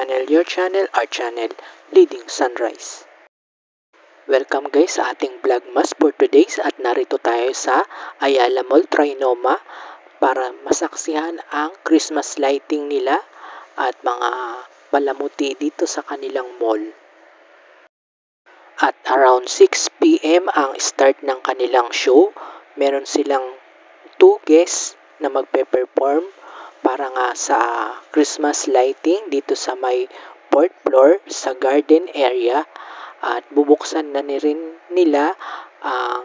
channel, our channel, Leading Sunrise. Welcome guys sa ating vlogmas for today's at narito tayo sa Ayala Mall, Trinoma para masaksihan ang Christmas lighting nila at mga palamuti dito sa kanilang mall. At around 6 PM ang start ng kanilang show. Meron silang 2 guests na magpe-perform para nga sa Christmas lighting dito sa may 4th floor sa garden area at bubuksan na rin nila ang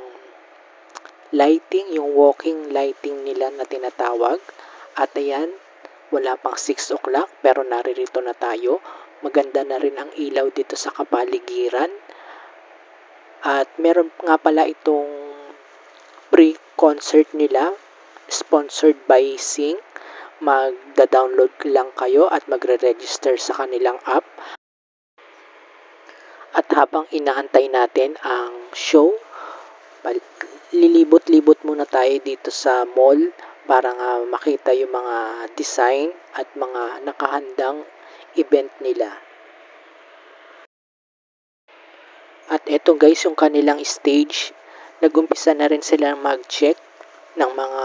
lighting, yung walking lighting nila na tinatawag. At ayan, wala pang 6 o'clock pero naririto na tayo. Maganda na rin ang ilaw dito sa kapaligiran. At meron nga pala itong pre-concert nila sponsored by Sing. Magda-download lang kayo at magre-register sa kanilang app. At habang inaantay natin ang show, lilibot-libot muna tayo dito sa mall para nga makita yung mga design at mga nakahandang event nila. At eto guys, yung kanilang stage, nag-umpisa na rin silang mag-check ng mga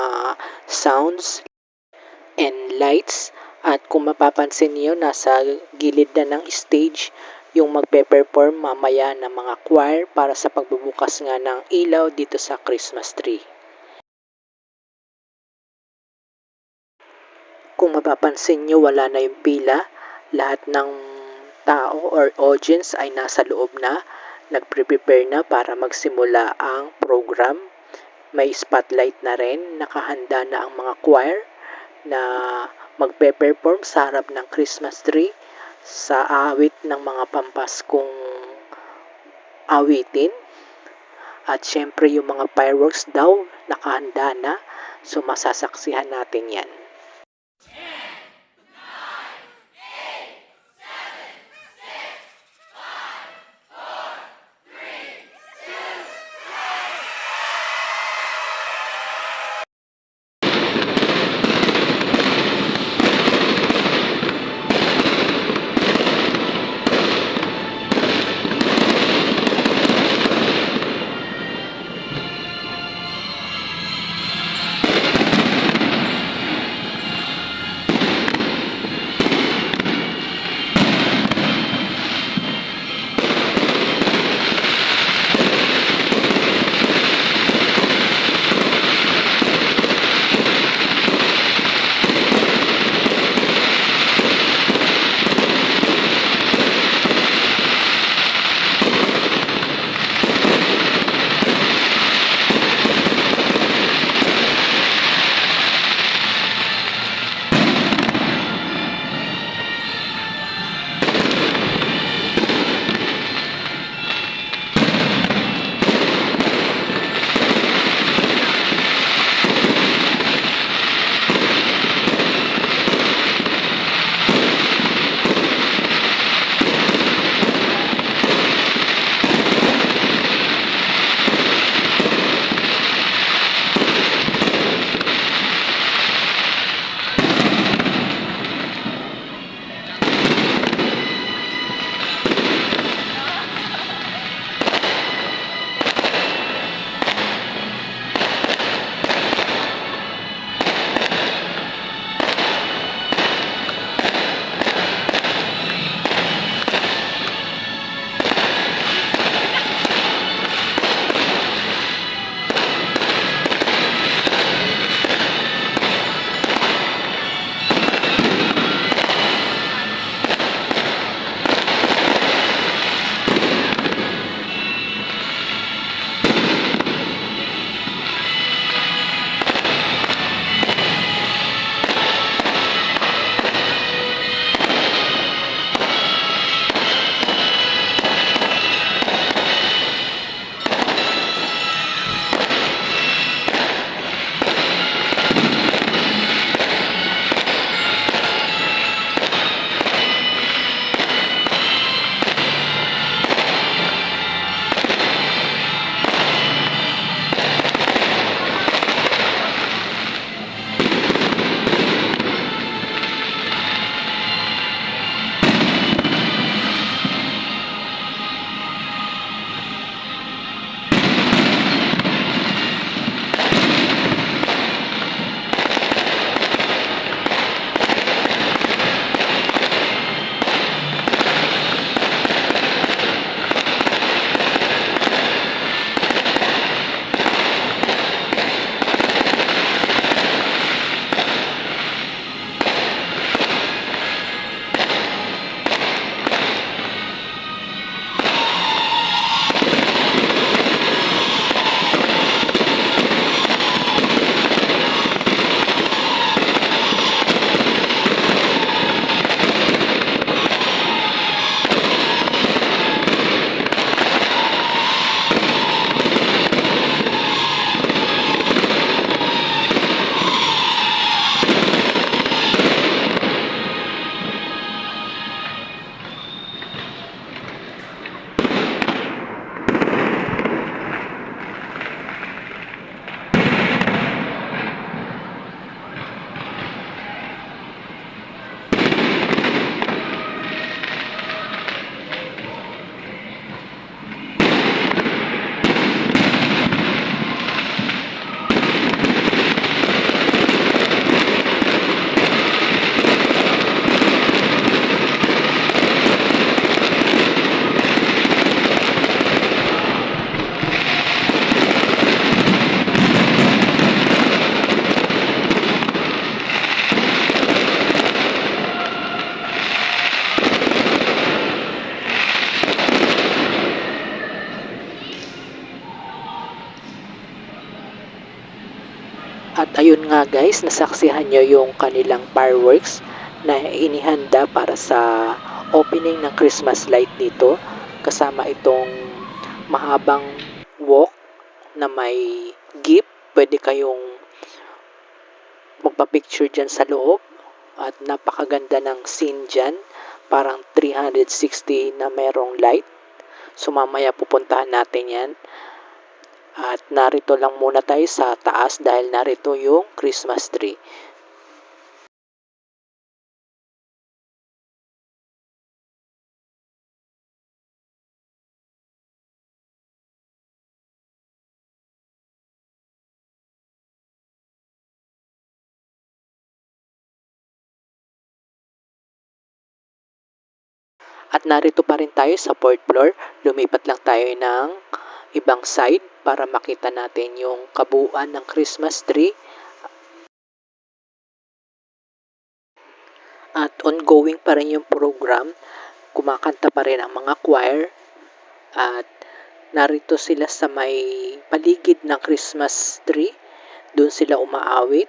sounds and lights. At kung mapapansin niyo, nasa gilid na ng stage yung magpe-perform mamaya ng mga choir para sa pagbubukas nga ng ilaw dito sa Christmas tree. Kung mapapansin niyo, wala na yung pila. Lahat ng tao or audience ay nasa loob na. Nagpre-prepare na para magsimula ang program. May spotlight na rin. Nakahanda na ang mga choir na magpe-perform sa harap ng Christmas tree sa awit ng mga pampaskong awitin. At syempre yung mga fireworks daw nakahanda na. So masasaksihan natin yan. ayun nga guys, nasaksihan nyo yung kanilang fireworks na inihanda para sa opening ng Christmas light dito. Kasama itong mahabang walk na may gift. Pwede kayong magpa-picture dyan sa loob. At napakaganda ng scene dyan. Parang 360 na merong light. So mamaya pupuntahan natin yan. At narito lang muna tayo sa taas dahil narito yung Christmas tree. At narito pa rin tayo sa 4th floor. Lumipat lang tayo ng ibang side para makita natin yung kabuuan ng Christmas tree. At ongoing pa rin yung program. Kumakanta pa rin ang mga choir. At narito sila sa may paligid ng Christmas tree. Doon sila umaawit.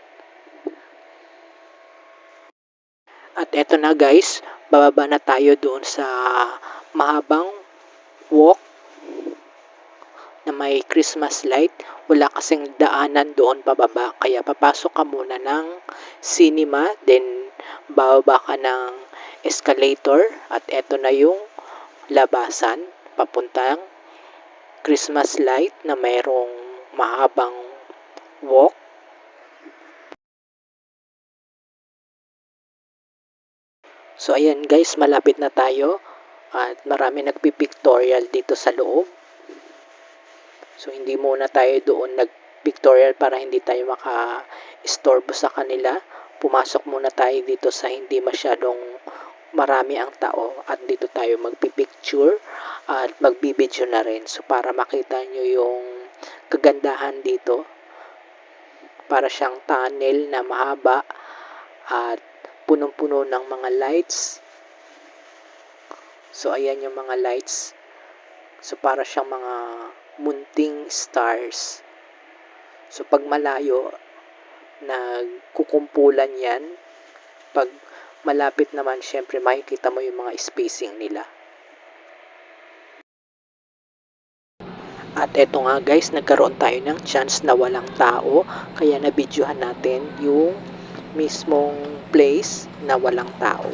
At eto na guys, bababa na tayo doon sa mahabang walk na may Christmas light. Wala kasing daanan doon pababa, kaya papasok ka muna ng cinema, then bababa ka ng escalator, at eto na yung labasan papuntang Christmas light na mayroong mahabang walk. So ayan guys, malapit na tayo at marami nagpipictorial dito sa loob. So hindi muna tayo doon nag-pictorial para hindi tayo maka-istorbo sa kanila. Pumasok muna tayo dito sa hindi masyadong marami ang tao at dito tayo magpipicture at magbibideo na rin. So para makita nyo yung kagandahan dito. Para siyang tunnel na mahaba at punong-puno ng mga lights. So ayan yung mga lights. So para siyang mga munting stars. So pag malayo, nagkukumpulan yan. Pag malapit naman, syempre makikita mo yung mga spacing nila. At eto nga guys, nagkaroon tayo ng chance na walang tao. Kaya nabidyohan natin yung mismong place na walang tao.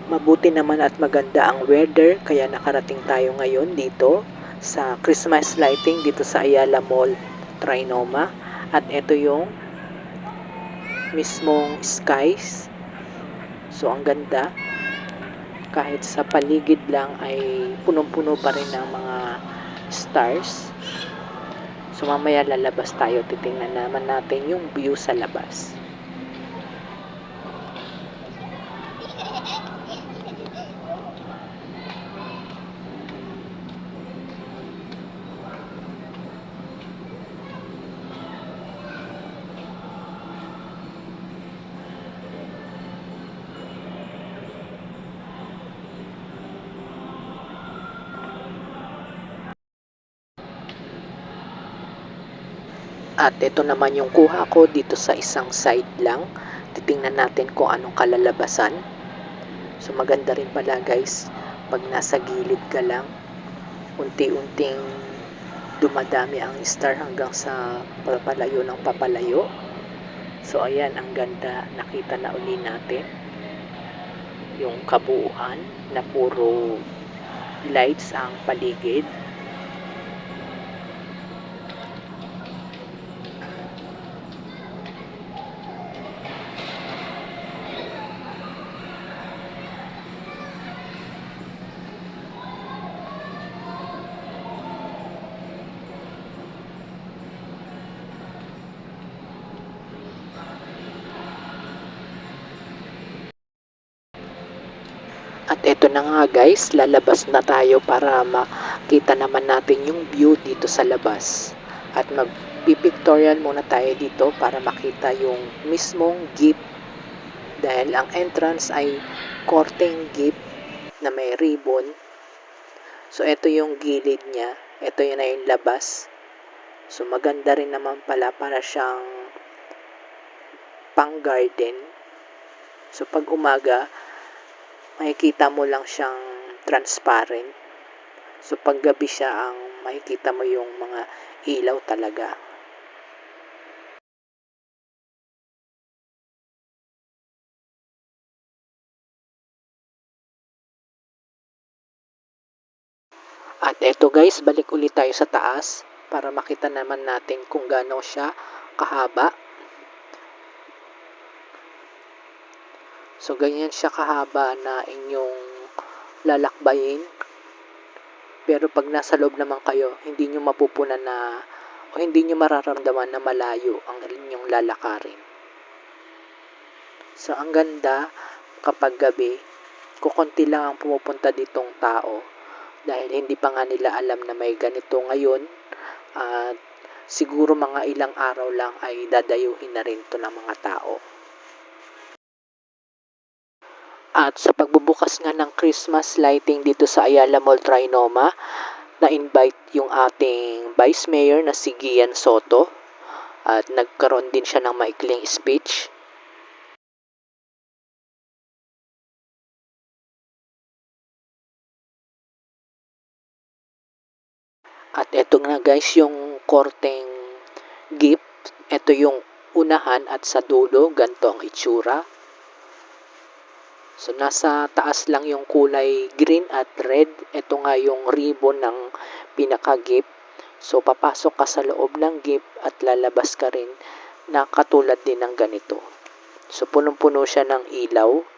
Mabuti naman at maganda ang weather, kaya nakarating tayo ngayon dito sa Christmas lighting dito sa Ayala Mall, Trinoma. At ito yung mismong skies. So ang ganda. Kahit sa paligid lang ay punong-puno pa rin ng mga stars. So mamaya lalabas tayo, titingnan naman natin yung view sa labas. At ito naman yung kuha ko dito sa isang side lang. Titingnan natin kung anong kalalabasan. So maganda rin pala guys, pag nasa gilid ka lang, unti-unting dumadami ang star hanggang sa papalayo ng papalayo. So ayan, ang ganda. Nakita na uli natin yung kabuuan na puro lights ang paligid. At eto na nga guys, lalabas na tayo para makita naman natin yung view dito sa labas. At mag-pictorial muna tayo dito para makita yung mismong gift. Dahil ang entrance ay korteng gift na may ribbon. So eto yung gilid niya, eto yun na yung labas. So maganda rin naman pala para siyang pang garden. So pag umaga, makikita mo lang siyang transparent. So pag gabi siya, ang makikita mo yung mga ilaw talaga. At eto guys, balik ulit tayo sa taas para makita naman natin kung gaano siya kahaba. So ganyan siya kahaba na inyong lalakbayin. Pero pag nasa loob naman kayo, hindi nyo mapupunan na o hindi nyo mararamdaman na malayo ang inyong lalakarin. So ang ganda kapag gabi, kukunti lang ang pumupunta ditong tao dahil hindi pa nga nila alam na may ganito ngayon at siguro mga ilang araw lang ay dadayuhin na rin to ng mga tao. At sa pagbubukas nga ng Christmas lighting dito sa Ayala Mall Trinoma, na-invite yung ating Vice Mayor na si Gian Soto at nagkaroon din siya ng maikling speech. At eto nga guys yung korteng gift. Ito yung unahan at sa dulo, ganito ang itsura. So nasa taas lang yung kulay green at red. Ito nga yung ribbon ng pinaka-gift. So papasok ka sa loob ng gift at lalabas ka rin na katulad din ng ganito. So punong-puno siya ng ilaw.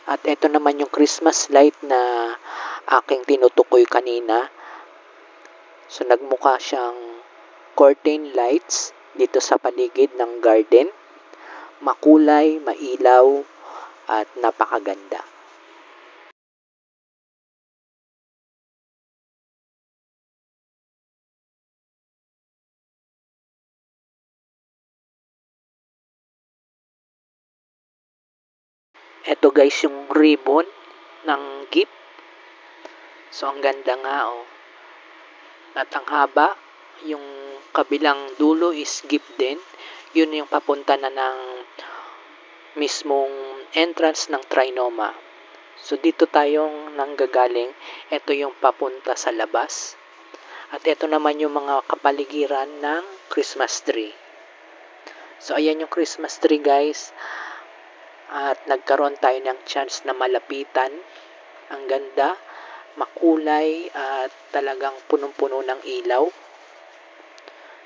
At ito naman yung Christmas light na aking tinutukoy kanina. So nagmukha siyang curtain lights dito sa paligid ng garden. Makulay, mailaw, at napakaganda. Ito guys yung ribbon ng gift. So ang ganda nga oh. At ang haba, yung kabilang dulo is gift din. Yun yung papunta na ng mismong entrance ng Trinoma. So dito tayong nanggagaling, ito yung papunta sa labas. At ito naman yung mga kapaligiran ng Christmas tree. So ayan yung Christmas tree guys. At nagkaroon tayo ng chance na malapitan. Ang ganda, makulay at talagang punong-puno ng ilaw.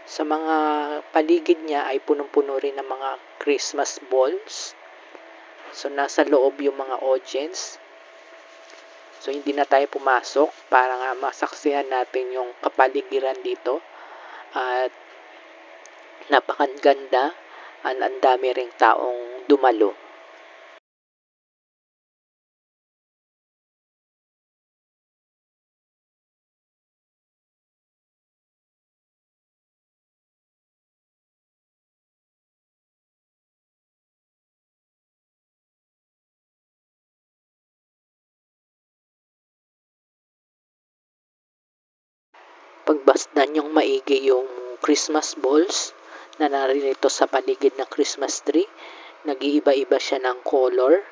Sa mga paligid niya ay punong-puno rin ng mga Christmas balls. So nasa loob yung mga audience. So hindi na tayo pumasok para nga masaksihan natin yung kapaligiran dito. At napakaganda at ang dami ring taong dumalo. Pagbasdan yung maigi yung Christmas balls na naririto sa paligid ng Christmas tree. Nag-iiba-iba siya ng color.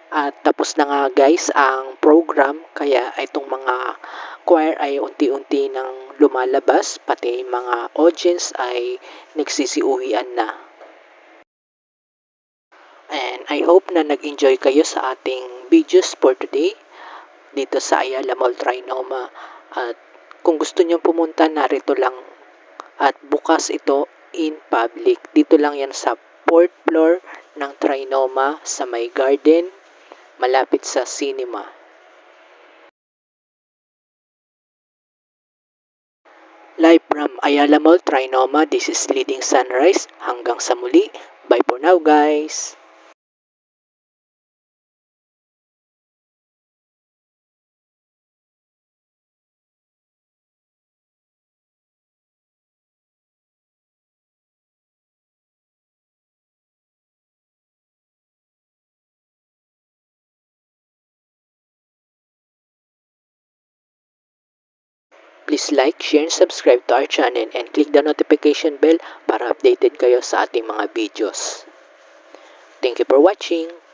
At tapos na nga guys ang program, kaya itong mga choir ay unti-unti nang lumalabas, pati mga audience ay nagsisiuwian na. And I hope na nag-enjoy kayo sa ating videos for today dito sa Ayala Mall Trinoma. At kung gusto nyo pumunta, narito lang. At bukas ito in public. Dito lang yan sa 4th floor ng Trinoma sa may garden, malapit sa cinema. Live from Ayala Mall Trinoma, this is Leading Sunrise. Hanggang sa muli. Bye for now guys! Please like, share, and subscribe to our channel and click the notification bell para updated kayo sa ating mga videos. Thank you for watching!